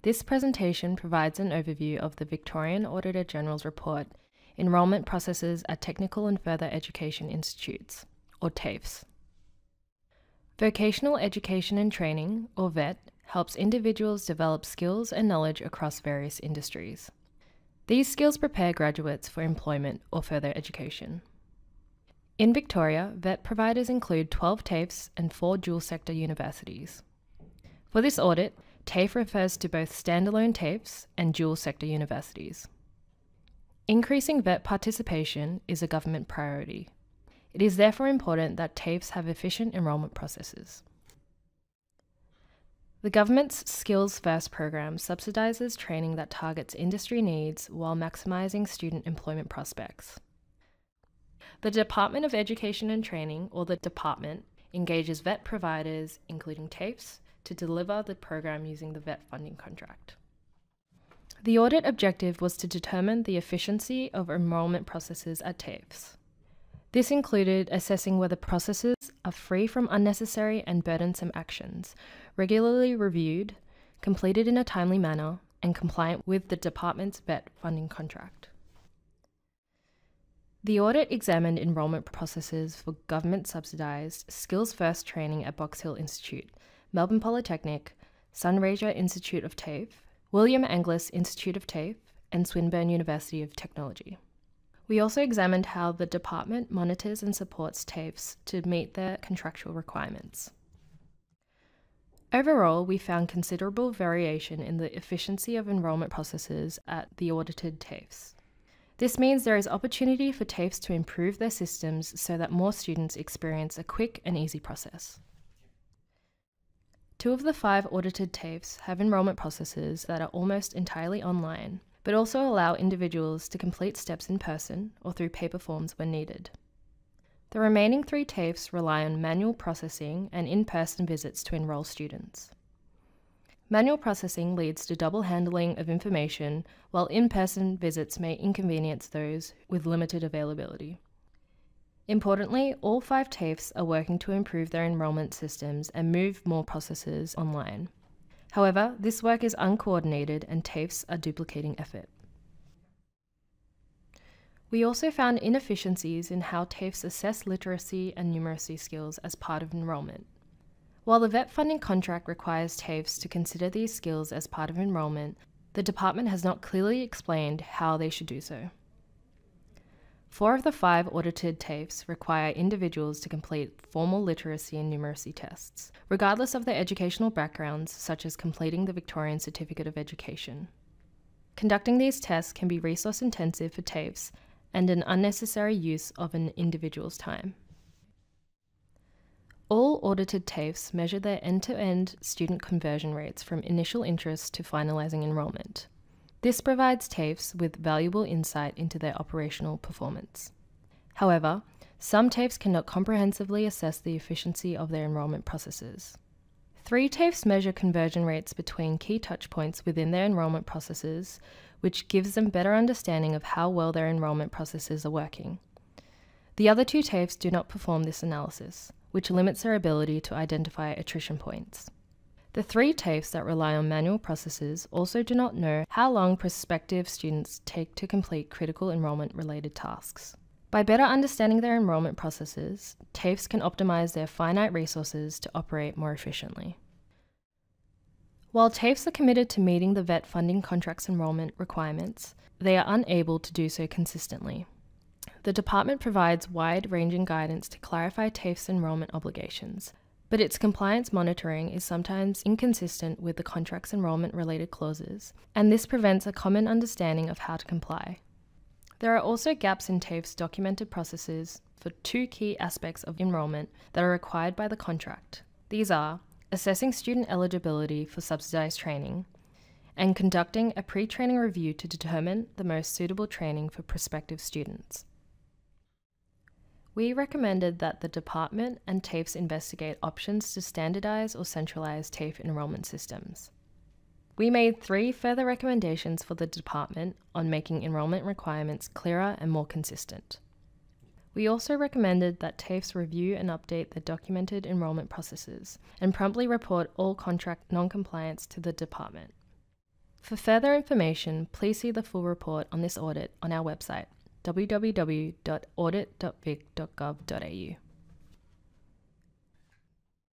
This presentation provides an overview of the Victorian Auditor-General's report, Enrolment Processes at Technical and Further Education Institutes, or TAFEs. Vocational Education and Training, or VET, helps individuals develop skills and knowledge across various industries. These skills prepare graduates for employment or further education. In Victoria, VET providers include 12 TAFEs and 4 dual-sector universities. For this audit, TAFE refers to both standalone TAFEs and dual-sector universities. Increasing VET participation is a government priority. It is therefore important that TAFEs have efficient enrolment processes. The government's Skills First program subsidises training that targets industry needs while maximising student employment prospects. The Department of Education and Training, or the Department, engages VET providers, including TAFEs, to deliver the program using the VET funding contract. The audit objective was to determine the efficiency of enrolment processes at TAFEs. This included assessing whether processes are free from unnecessary and burdensome actions, regularly reviewed, completed in a timely manner, and compliant with the department's VET funding contract. The audit examined enrolment processes for government-subsidised Skills First training at Box Hill Institute, Melbourne Polytechnic, Sunraysia Institute of TAFE, William Angliss Institute of TAFE, and Swinburne University of Technology. We also examined how the department monitors and supports TAFEs to meet their contractual requirements. Overall, we found considerable variation in the efficiency of enrolment processes at the audited TAFEs. This means there is opportunity for TAFEs to improve their systems so that more students experience a quick and easy process. 2 of the 5 audited TAFEs have enrolment processes that are almost entirely online, but also allow individuals to complete steps in person or through paper forms when needed. The remaining 3 TAFEs rely on manual processing and in-person visits to enrol students. Manual processing leads to double handling of information, while in-person visits may inconvenience those with limited availability. Importantly, all 5 TAFEs are working to improve their enrolment systems and move more processes online. However, this work is uncoordinated and TAFEs are duplicating effort. We also found inefficiencies in how TAFEs assess literacy and numeracy skills as part of enrolment. While the VET funding contract requires TAFEs to consider these skills as part of enrolment, the department has not clearly explained how they should do so. 4 of the 5 audited TAFEs require individuals to complete formal literacy and numeracy tests, regardless of their educational backgrounds, such as completing the Victorian Certificate of Education. Conducting these tests can be resource-intensive for TAFEs and an unnecessary use of an individual's time. All audited TAFEs measure their end-to-end student conversion rates from initial interest to finalising enrolment. This provides TAFEs with valuable insight into their operational performance. However, some TAFEs cannot comprehensively assess the efficiency of their enrolment processes. 3 TAFEs measure conversion rates between key touchpoints within their enrolment processes, which gives them better understanding of how well their enrolment processes are working. The other 2 TAFEs do not perform this analysis, which limits their ability to identify attrition points. The 3 TAFEs that rely on manual processes also do not know how long prospective students take to complete critical enrolment-related tasks. By better understanding their enrolment processes, TAFEs can optimise their finite resources to operate more efficiently. While TAFEs are committed to meeting the VET funding contract's enrolment requirements, they are unable to do so consistently. The department provides wide-ranging guidance to clarify TAFEs' enrolment obligations, but its compliance monitoring is sometimes inconsistent with the contract's enrolment-related clauses, and this prevents a common understanding of how to comply. There are also gaps in TAFE's documented processes for 2 key aspects of enrolment that are required by the contract. These are assessing student eligibility for subsidised training and conducting a pre-training review to determine the most suitable training for prospective students. We recommended that the department and TAFEs investigate options to standardise or centralise TAFE enrolment systems. We made 3 further recommendations for the department on making enrolment requirements clearer and more consistent. We also recommended that TAFEs review and update their documented enrolment processes and promptly report all contract non-compliance to the department. For further information, please see the full report on this audit on our website, www.audit.vic.gov.au.